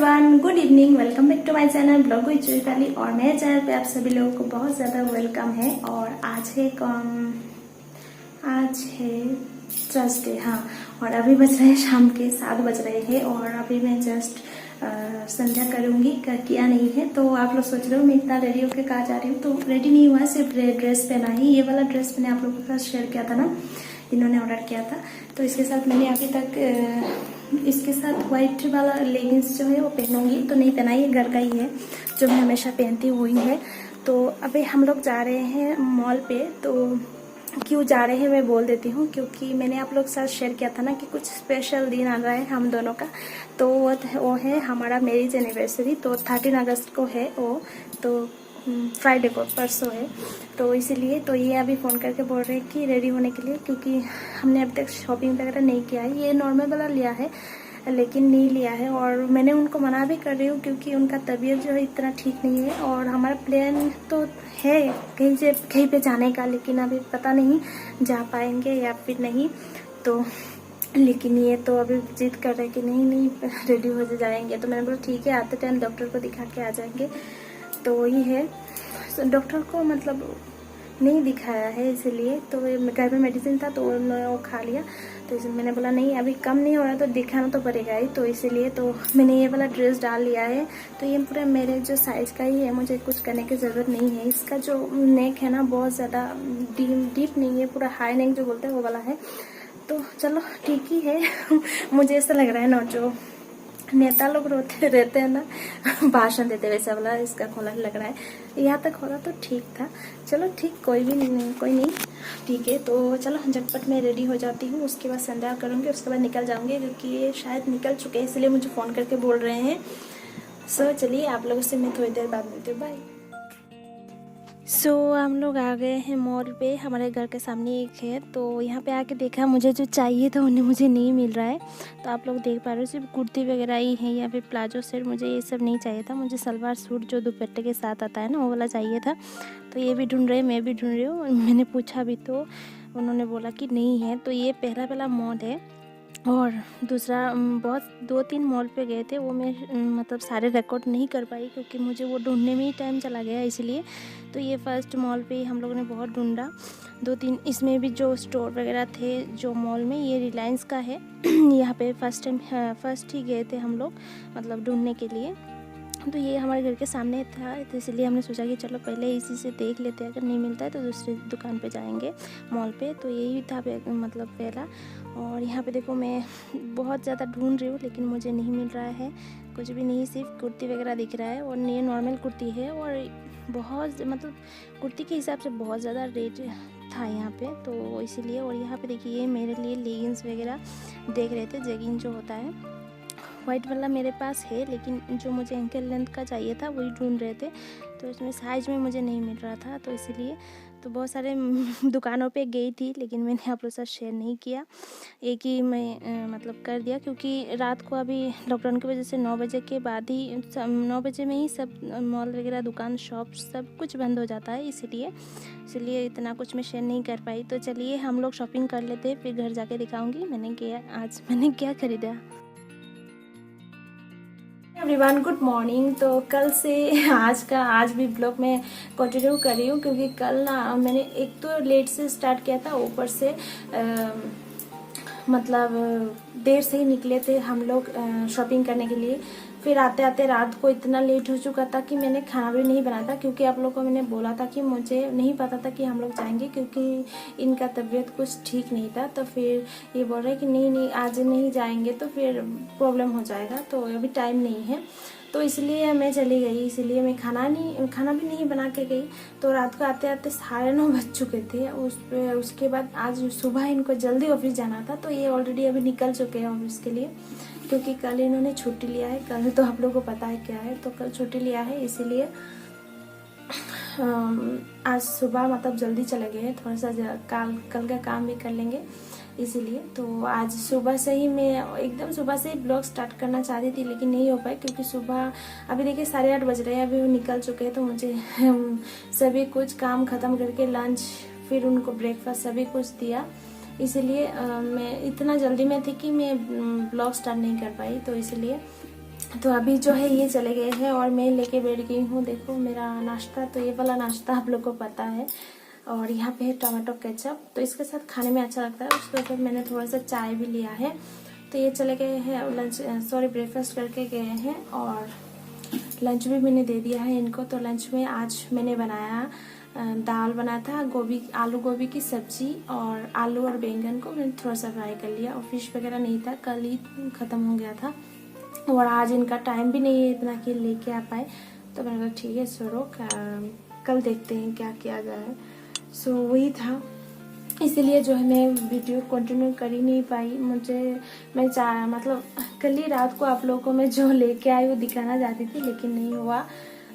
Everyone, good evening. Welcome back to my channel blog with Chaitali. और मेरे channel पे आप सभी लोगों को बहुत ज़्यादा वेलकम है। और आज है थर्सडे, हाँ। और अभी बज रहे हैं शाम के 7 बज रहे हैं। और अभी मैं जस्ट संध्या करूँगी, किया नहीं है। तो आप लोग सोच रहे हो मैं इतना रेडी होकर कहाँ जा रही हूँ, तो रेडी नहीं हुआ, सिर्फ ड्रेस पहना ही। ये वाला ड्रेस मैंने आप लोगों के साथ शेयर किया था ना, इन्होंने ऑर्डर किया था। तो इसके साथ मैंने अभी तक इसके साथ वाइट वाला लेगिंग्स जो है वो पहनूंगी, तो नहीं पहना, ये घर का ही है जो मैं हमेशा पहनती हुई है। तो अभी हम लोग जा रहे हैं मॉल पे। तो क्यों जा रहे हैं मैं बोल देती हूँ, क्योंकि मैंने आप लोग के साथ शेयर किया था ना कि कुछ स्पेशल दिन आ रहा है हम दोनों का। तो वो है हमारा मैरिज एनिवर्सरी। तो 13 अगस्त को है वो, तो फ्राइडे को, परसों है। तो इसीलिए तो ये अभी फ़ोन करके बोल रहे हैं कि रेडी होने के लिए, क्योंकि हमने अब तक शॉपिंग वगैरह नहीं किया है। ये नॉर्मल वाला लिया है लेकिन नहीं लिया है। और मैंने उनको मना भी कर रही हूँ क्योंकि उनका तबीयत जो है इतना ठीक नहीं है। और हमारा प्लान तो है कहीं पे जाने का, लेकिन अभी पता नहीं जा पाएंगे या फिर नहीं। तो लेकिन ये तो अभी जिद कर रहे हैं कि नहीं रेडी हो जाएंगे। तो मैंने बोला ठीक है, आते टाइम डॉक्टर को दिखा के आ जाएंगे। तो वही है, डॉक्टर को मतलब नहीं दिखाया है इसीलिए। तो घर में मेडिसिन था तो उन्होंने वो खा लिया। तो इसलिए मैंने बोला नहीं, अभी कम नहीं हो रहा तो दिखाना तो पड़ेगा ही। तो इसीलिए तो मैंने ये वाला ड्रेस डाल लिया है। तो ये पूरा मेरे जो साइज का ही है, मुझे कुछ करने की ज़रूरत नहीं है। इसका जो नेक है ना बहुत ज़्यादा डीप नहीं है, पूरा हाई नेक जो बोलते हैं वो वाला है। तो चलो ठीक ही है। मुझे ऐसा लग रहा है ना, जो नेता लोग रोते रहते हैं ना भाषण देते, वैसा वाला इसका खोला लग रहा है। यहाँ तक खोला तो ठीक था। चलो ठीक, कोई नहीं, ठीक है। तो चलो झटपट मैं रेडी हो जाती हूँ, उसके बाद संध्या करूँगी, उसके बाद निकल जाऊँगी, क्योंकि ये शायद निकल चुके हैं इसलिए मुझे फ़ोन करके बोल रहे हैं। सो चलिए, आप लोगों से मैं थोड़ी देर बाद मिलती हूँ, बाय। हम लोग आ गए हैं मॉल पे। हमारे घर के सामने एक है, तो यहाँ पे आके देखा, मुझे जो चाहिए था उन्हें मुझे नहीं मिल रहा है। तो आप लोग देख पा रहे हो सिर्फ कुर्ती वगैरह ही है या फिर प्लाजो सेट। मुझे ये सब नहीं चाहिए था, मुझे सलवार सूट जो दुपट्टे के साथ आता है ना वो वाला चाहिए था। तो ये भी ढूंढ रहे हैं, मैं भी ढूंढ रही हूँ। मैंने पूछा भी तो उन्होंने बोला कि नहीं है। तो ये पहला मॉल है। और दूसरा बहुत 2-3 मॉल पे गए थे, वो मैं मतलब सारे रिकॉर्ड नहीं कर पाई क्योंकि मुझे वो ढूंढने में ही टाइम चला गया इसलिए। तो ये फर्स्ट मॉल पे हम लोगों ने बहुत ढूंढा, 2-3। इसमें भी जो स्टोर वगैरह थे जो मॉल में, ये रिलायंस का है। यहाँ पे फर्स्ट ही गए थे हम लोग, मतलब ढूंढने के लिए। तो ये हमारे घर के सामने था, तो इसलिए हमने सोचा कि चलो पहले इसी से देख लेते हैं, अगर नहीं मिलता है तो दूसरी दुकान पे जाएंगे मॉल पे। तो यही था मतलब पहला। और यहाँ पे देखो, मैं बहुत ज़्यादा ढूंढ रही हूँ लेकिन मुझे नहीं मिल रहा है कुछ भी नहीं, सिर्फ कुर्ती वगैरह दिख रहा है। और ये नॉर्मल कुर्ती है, और बहुत मतलब कुर्ती के हिसाब से बहुत ज़्यादा रेट था यहाँ पे, तो इसीलिए। और यहाँ पे देखिए, मेरे लिए लेगिंग्स वगैरह देख रहे थे, जेगिंग जो होता है वाइट वाला मेरे पास है, लेकिन जो मुझे एंकल लेंथ का चाहिए था वही ढूंढ रहे थे। तो उसमें साइज़ में मुझे नहीं मिल रहा था, तो इसीलिए तो बहुत सारे दुकानों पे गई थी, लेकिन मैंने आप लोगों के साथ शेयर नहीं किया। एक ही मैं मतलब कर दिया, क्योंकि रात को अभी लॉकडाउन की वजह से 9 बजे के बाद ही 9 बजे में ही सब मॉल वगैरह, दुकान, शॉप सब कुछ बंद हो जाता है, इसीलिए इतना कुछ मैं शेयर नहीं कर पाई। तो चलिए हम लोग शॉपिंग कर लेते हैं, फिर घर जाके दिखाऊँगी आज मैंने क्या खरीदा। Everyone, good morning. तो कल से आज भी ब्लॉग में कंटिन्यू कर रही हूँ, क्योंकि कल ना मैंने एक तो लेट से स्टार्ट किया था, ऊपर से मतलब देर से ही निकले थे हम लोग शॉपिंग करने के लिए। फिर आते आते रात को इतना लेट हो चुका था कि मैंने खाना भी नहीं बनाया था, क्योंकि आप लोगों को मैंने बोला था कि मुझे नहीं पता था कि हम लोग जाएंगे, क्योंकि इनका तबीयत कुछ ठीक नहीं था। तो फिर ये बोल रहे कि नहीं आज नहीं जाएंगे तो फिर प्रॉब्लम हो जाएगा, तो अभी टाइम नहीं है। तो इसलिए मैं चली गई, इसलिए मैं खाना भी नहीं बना के गई। तो रात को आते आते 9:30 बज चुके थे। उसके बाद आज सुबह इनको जल्दी ऑफिस जाना था, तो ये ऑलरेडी अभी निकल चुके हैं ऑफिस के लिए, क्योंकि कल इन्होंने छुट्टी लिया है। कल तो आप लोगों को पता है क्या है, तो कल छुट्टी लिया है, इसीलिए आज सुबह मतलब जल्दी चले गए हैं। थोड़ा सा कल का काम भी कर लेंगे इसीलिए। तो आज सुबह से ही मैं एकदम सुबह से ही ब्लॉग स्टार्ट करना चाहती थी, लेकिन नहीं हो पाई, क्योंकि सुबह अभी देखिए 8:30 बज रहे हैं, अभी वो निकल चुके हैं। तो मुझे सभी कुछ काम ख़त्म करके लंच, फिर उनको ब्रेकफास्ट सभी कुछ दिया, इसीलिए मैं इतना जल्दी में थी कि मैं ब्लॉग स्टार्ट नहीं कर पाई। तो इसलिए तो अभी जो है ये चले गए हैं और मैं लेके बैठ गई हूँ। देखो मेरा नाश्ता, तो ये वाला नाश्ता आप लोग को पता है। और यहाँ पे है टमाटो केचप, तो इसके साथ खाने में अच्छा लगता है। उसके बाद मैंने थोड़ा सा चाय भी लिया है। तो ये चले गए हैं लंच, ब्रेकफास्ट करके गए हैं और लंच भी मैंने दे दिया है इनको। तो लंच में आज मैंने बनाया दाल बनाया था, आलू गोभी की सब्जी, और आलू और बैंगन को मैंने थोड़ा सा फ्राई कर लिया। और फिश वगैरह नहीं था, कल ही ख़त्म हो गया था और आज इनका टाइम भी नहीं है इतना कि लेके आ पाए। तो मैंने कहा ठीक है छोड़ो, कल देखते हैं क्या किया जाए। सो वही था, इसीलिए जो है मैं वीडियो कंटिन्यू कर ही नहीं पाई। मैं मतलब कल ही रात को आप लोगों को मैं जो लेके आई वो दिखाना चाहती थी, लेकिन नहीं हुआ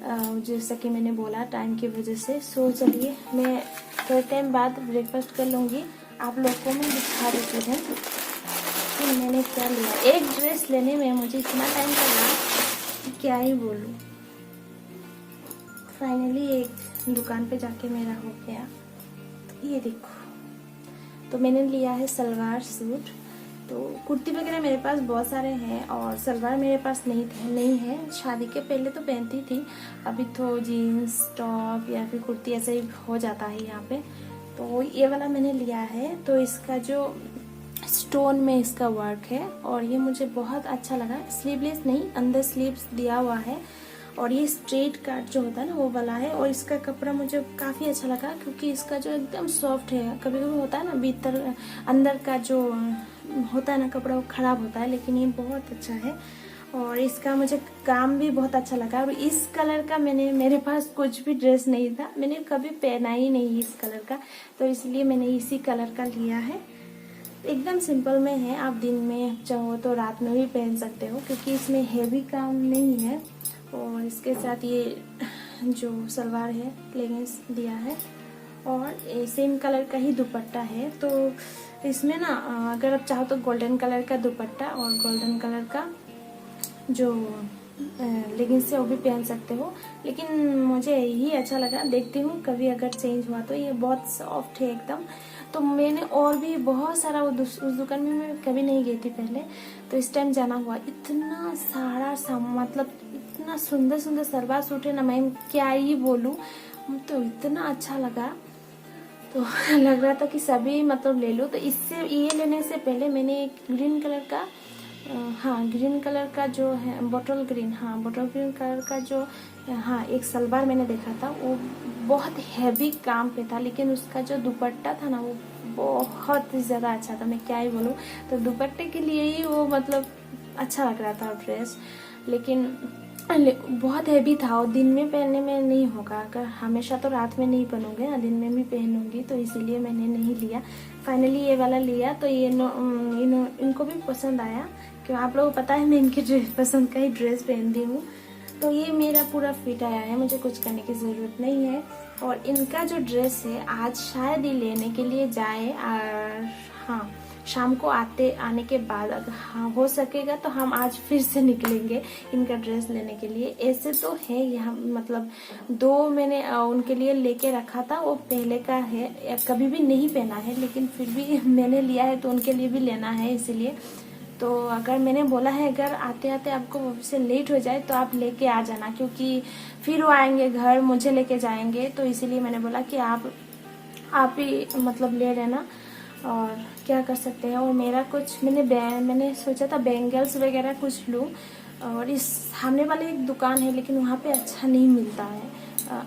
जैसा कि मैंने बोला टाइम की वजह से। सो चलिए मैं थोड़े टाइम बाद ब्रेकफास्ट कर लूँगी, आप लोगों को मैं दिखा देती हूँ कि मैंने क्या लिया। एक ड्रेस लेने में मुझे इतना टाइम लगा क्या ही बोलूँ। फाइनली एक दुकान पे जाके मेरा हो गया। ये देखो, तो मैंने लिया है सलवार सूट। तो कुर्ती वगैरह मेरे पास बहुत सारे हैं और सलवार मेरे पास नहीं है। शादी के पहले तो पहनती थी, अभी तो जीन्स टॉप या फिर कुर्ती ऐसे ही हो जाता है यहाँ पे। तो ये वाला मैंने लिया है। तो इसका जो स्टोन में इसका वर्क है और ये मुझे बहुत अच्छा लगा। स्लीवलेस नहीं, अंदर स्लीव्स दिया हुआ है और ये स्ट्रेट कट जो होता है ना वो वाला है। और इसका कपड़ा मुझे काफ़ी अच्छा लगा क्योंकि इसका जो एकदम सॉफ्ट है। कभी कभी होता है ना भीतर अंदर का जो होता है ना कपड़ा वो ख़राब होता है, लेकिन ये बहुत अच्छा है। और इसका मुझे काम भी बहुत अच्छा लगा। और इस कलर का मेरे पास कुछ भी ड्रेस नहीं था, मैंने कभी पहना ही नहीं इस कलर का, तो इसलिए मैंने इसी कलर का लिया है। एकदम सिंपल में है, आप दिन में चाहो तो रात में भी पहन सकते हो क्योंकि इसमें हेवी काम नहीं है। और इसके साथ ये जो सलवार है लेगिंग्स दिया है और सेम कलर का ही दुपट्टा है। तो इसमें ना अगर आप चाहो तो गोल्डन कलर का दुपट्टा और गोल्डन कलर का जो लेगिंग्स है वो भी पहन सकते हो, लेकिन मुझे यही अच्छा लगा। देखती हूँ कभी अगर चेंज हुआ तो। ये बहुत सॉफ्ट है एकदम। तो मैंने और भी बहुत सारा उस दुकान में मैं कभी नहीं गई थी पहले, तो इस टाइम जाना हुआ। इतना सारा मतलब इतना सुंदर सुंदर सलवार सूट है ना, मैं क्या ही बोलूँ। तो इतना अच्छा लगा, तो लग रहा था कि सभी मतलब ले लो। तो इससे ये लेने से पहले मैंने एक ग्रीन कलर का ग्रीन कलर का जो है बॉटल ग्रीन कलर का जो एक सलवार मैंने देखा था, वो बहुत हैवी काम पे था, लेकिन उसका जो दुपट्टा था ना वो बहुत ही ज़्यादा अच्छा था, मैं क्या ही बोलूँ। तो दुपट्टे के लिए ही वो मतलब अच्छा लग रहा था ड्रेस, लेकिन बहुत हैवी था और दिन में पहनने में नहीं होगा। अगर हमेशा तो रात में नहीं पहनूंगे ना, दिन में भी पहनूंगी, तो इसीलिए मैंने नहीं लिया। फाइनली ये वाला लिया। तो ये इनको भी पसंद आया, क्यों आप लोगों को पता है मैं इनकी ड्रेस पसंद का ही ड्रेस पहनती हूँ। तो ये मेरा पूरा फिट आया है, मुझे कुछ करने की ज़रूरत नहीं है। और इनका जो ड्रेस है आज शायद ही लेने के लिए जाए, और शाम को आने के बाद अगर हो सकेगा तो हम आज फिर से निकलेंगे इनका ड्रेस लेने के लिए। ऐसे तो है यहाँ मतलब 2 मैंने उनके लिए लेके रखा था, वो पहले का है, कभी भी नहीं पहना है, लेकिन फिर भी मैंने लिया है तो उनके लिए भी लेना है इसीलिए। तो अगर मैंने बोला है अगर आते आते आपको से लेट हो जाए तो आप लेके आ जाना, क्योंकि फिर वो आएंगे घर मुझे लेके जाएंगे, तो इसीलिए मैंने बोला कि आप ही मतलब ले लेना। और क्या कर सकते हैं। और मेरा कुछ मैंने सोचा था बैंगल्स वगैरह कुछ लूँ, और इस सामने वाले एक दुकान है लेकिन वहाँ पे अच्छा नहीं मिलता है।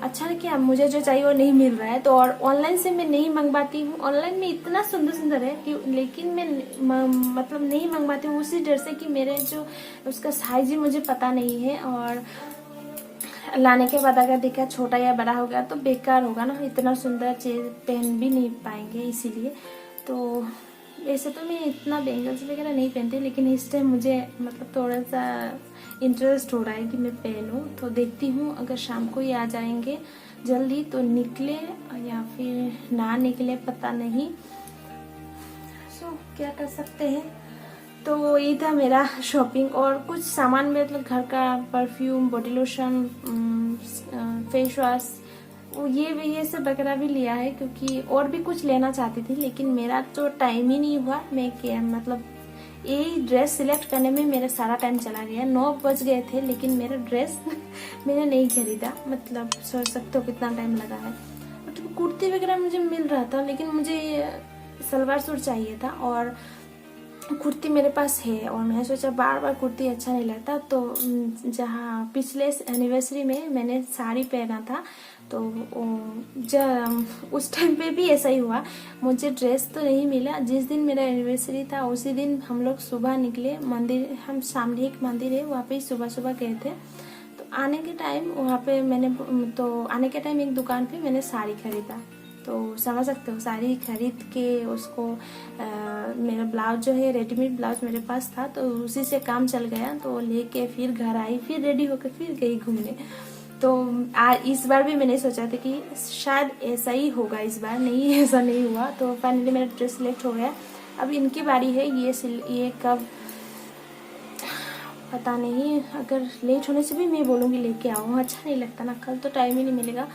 अच्छा है कि मुझे जो चाहिए वो नहीं मिल रहा है, तो और ऑनलाइन से मैं नहीं मंगवाती हूँ। ऑनलाइन में इतना सुंदर सुंदर है कि लेकिन मैं मतलब नहीं मंगवाती हूँ उसी डर से कि मेरे जो उसका साइज ही मुझे पता नहीं है, और लाने के बाद अगर देखा छोटा या बड़ा हो गया तो बेकार होगा ना, इतना सुंदर चीज़ पहन भी नहीं पाएंगे इसीलिए। तो वैसे तो मैं इतना बैंगल्स वगैरह नहीं पहनती, लेकिन इस टाइम मुझे मतलब थोड़ा सा इंटरेस्ट हो रहा है कि मैं पहनूं। तो देखती हूँ अगर शाम को ही आ जाएंगे जल्दी तो निकले या फिर ना निकले, पता नहीं। सो क्या कर सकते हैं। तो ये था मेरा शॉपिंग, और कुछ सामान मतलब घर का perfume, body lotion, face wash, ये सब वगैरह भी लिया है, क्योंकि और भी कुछ लेना चाहती थी लेकिन मेरा तो टाइम ही नहीं हुआ। मैं क्या मतलब यही ड्रेस सिलेक्ट करने में मेरा सारा टाइम चला गया। 9 बज गए थे लेकिन मेरा ड्रेस मैंने नहीं खरीदा। मतलब सोच सकते हो कितना टाइम लगा है। मतलब कुर्ती वगैरह मुझे मिल रहा था लेकिन मुझे सलवार सूट चाहिए था और कुर्ती मेरे पास है और मैं सोचा बार बार कुर्ती अच्छा नहीं लगता। तो जहाँ पिछले एनिवर्सरी में मैंने साड़ी पहना था तो जब उस टाइम पे भी ऐसा ही हुआ, मुझे ड्रेस तो नहीं मिला। जिस दिन मेरा एनिवर्सरी था उसी दिन हम लोग सुबह निकले मंदिर, हम सामने एक मंदिर है वहाँ पे सुबह सुबह गए थे। तो आने के टाइम वहाँ पे आने के टाइम एक दुकान पे मैंने साड़ी खरीदा। तो समझ सकते हो साड़ी खरीद के उसको मेरा ब्लाउज जो है रेडीमेड ब्लाउज मेरे पास था तो उसी से काम चल गया। तो लेके फिर घर आई, फिर रेडी होकर फिर गई घूमने। तो इस बार भी मैंने सोचा था कि शायद ऐसा ही होगा, इस बार नहीं ऐसा नहीं हुआ। तो फाइनली मेरा ड्रेस सिलेक्ट हो गया। अब इनकी बारी है, ये कब पता नहीं। अगर लेट होने से भी मैं बोलूँगी लेके आओ, अच्छा नहीं लगता ना, कल तो टाइम ही नहीं मिलेगा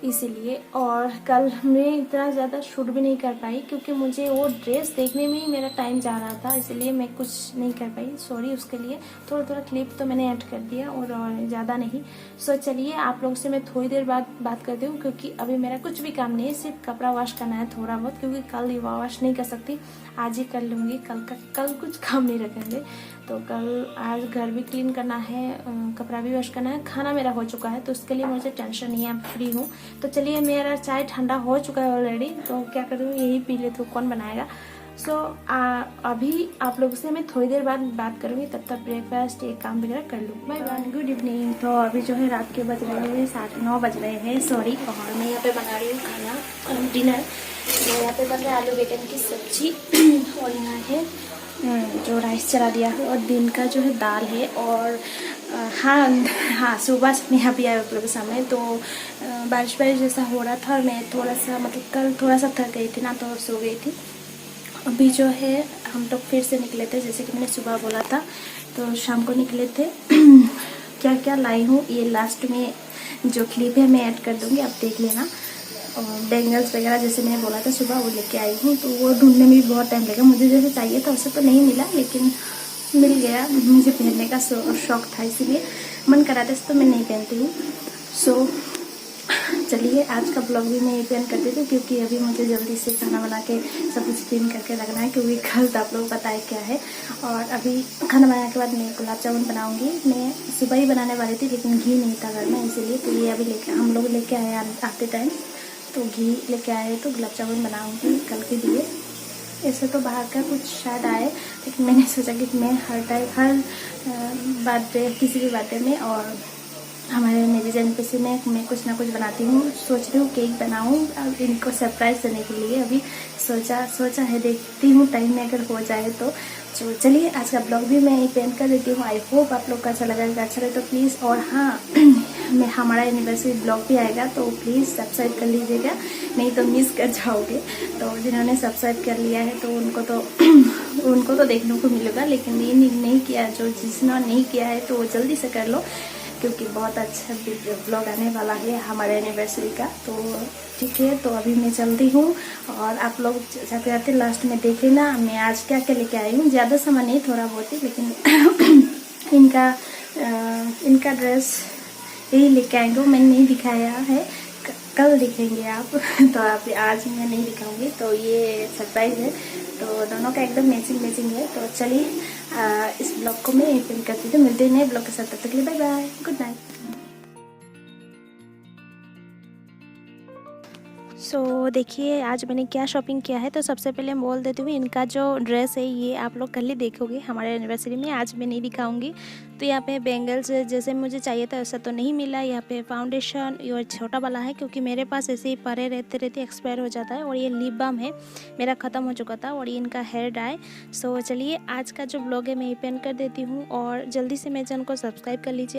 इसीलिए। और कल मैं इतना ज़्यादा शूट भी नहीं कर पाई क्योंकि मुझे वो ड्रेस देखने में ही मेरा टाइम जा रहा था, इसलिए मैं कुछ नहीं कर पाई। सॉरी उसके लिए। थोड़ा थोड़ा क्लिप तो मैंने ऐड कर दिया और ज़्यादा नहीं। सो चलिए आप लोगों से मैं थोड़ी देर बाद बात करती हूँ क्योंकि अभी मेरा कुछ भी काम नहीं है, सिर्फ कपड़ा वॉश करना है थोड़ा बहुत, क्योंकि कल वॉश नहीं कर सकती, आज ही कर लूँगी। कल कुछ काम नहीं रखेंगे। तो आज घर भी क्लीन करना है, कपड़ा भी वॉश करना है, खाना मेरा हो चुका है तो उसके लिए मुझे टेंशन नहीं है, फ्री हूँ। तो चलिए मेरा चाय ठंडा हो चुका है ऑलरेडी, तो क्या करूँ यही पी लेती हूँ, कौन बनाएगा। सो अभी आप लोगों से मैं थोड़ी देर बाद बात करूँगी, तब तक ब्रेकफास्ट एक काम वगैरह कर लूँ। Bye bye, good evening. तो अभी जो है रात के बज रहे हैं 9:30 बज रहे हैं, सॉरी। और मैं यहाँ पे बना रही हूँ खाना, डिनर। तो यहाँ पे बन रहा है आलू बेगन की सब्जी और यहाँ है जो राइस चला दिया है और दिन का जो है दाल है। और हाँ सुबह से मैं अभी आया आप लोगों के सामने। तो बारिश जैसा हो रहा था और मैं थोड़ा सा मतलब कल थोड़ा सा थक गई थी ना, तो सो गई थी। अभी जो है हम लोग फिर से निकले थे, जैसे कि मैंने सुबह बोला था, तो शाम को निकले थे। क्या क्या लाई हूँ ये लास्ट में जो क्लिप है मैं ऐड कर दूँगी, आप देख लेना। और बेंगल्स वगैरह जैसे मैंने बोला था सुबह वो लेके आई हूँ। तो वो ढूंढने में भी बहुत टाइम लगा, मुझे जैसे चाहिए था उससे तो नहीं मिला लेकिन मिल गया। मुझे पहनने का शौक था, इसीलिए मन करा था, तो मैं नहीं पहनती हूँ। सो चलिए आज का ब्लॉग भी मैं यही एंड कर देती हूँ क्योंकि अभी मुझे जल्दी से खाना बना के सब कुछ क्लीन करके रखना है, क्योंकि कल तो आप लोग पता है क्या है। और अभी खाना बनाने के बाद मैं गुलाब जामुन बनाऊँगी। मैं सुबह ही बनाने वाली थी लेकिन घी नहीं था घर में, इसीलिए। तो ये अभी हम लोग लेके आए आते टाइम, तो घी लेके आए तो गुलाब जामुन बनाऊँगी कल के लिए। ऐसे तो बाहर का कुछ शायद आए लेकिन मैंने सोचा कि मैं हर बर्थडे किसी भी बर्थडे में और हमारे मेरे जन्मदिन में मैं कुछ ना कुछ बनाती हूँ। सोच रही हूँ केक बनाऊँ अब इनको सरप्राइज़ देने के लिए। अभी सोचा है, देखती हूँ टाइम में अगर हो जाए तो। चलिए आज का ब्लॉग भी मैं पेंट कर देती हूँ। आई होप आप लोग का अच्छा लगा, अच्छा लगे तो प्लीज़। और हाँ मैं हमारा एनिवर्सरी ब्लॉग भी आएगा तो प्लीज़ सब्सक्राइब कर लीजिएगा, नहीं तो मिस कर जाओगे। तो जिन्होंने सब्सक्राइब कर लिया है तो उनको तो देखने को मिलेगा, लेकिन ये नहीं किया, जिसने नहीं किया है तो वो जल्दी से कर लो क्योंकि बहुत अच्छा ब्लॉग आने वाला है हमारे एनिवर्सरी का। तो ठीक है, तो अभी मैं चलती हूँ और आप लोग जाते जाते लास्ट में देख लेना मैं आज क्या क्या लेके आई हूँ। ज़्यादा सामान नहीं, थोड़ा बहुत ही, लेकिन इनका ड्रेस यही लेके आएंगे। मैंने नहीं दिखाया है, कल दिखेंगे आप। तो आप आज मैं नहीं दिखाऊंगी, तो ये सरप्राइज़ है। तो दोनों का एकदम मैचिंग है। तो चलिए इस ब्लॉग को मैं एंड करती हूँ। मिलते हैं नए ब्लॉग के साथ, तब तक के लिए बाय बाय, गुड नाइट। सो देखिए आज मैंने क्या शॉपिंग किया है। तो सबसे पहले मैं बोल देती हूँ, इनका जो ड्रेस है ये आप लोग कल ही देखोगे हमारे एनिवर्सरी में, आज मैं नहीं दिखाऊंगी। तो यहाँ पे बेंगल्स जैसे मुझे चाहिए था वैसा तो नहीं मिला। यहाँ पे फाउंडेशन ये छोटा वाला है क्योंकि मेरे पास ऐसे ही परे रहते एक्सपायर हो जाता है। और ये लिप बाम है, मेरा ख़त्म हो चुका था। और ये इनका हेयर डाई। सो चलिए आज का जो ब्लॉग है मैं यहीं पे एंड कर देती हूँ और जल्दी से मेरे चैनल को सब्सक्राइब कर लीजिए।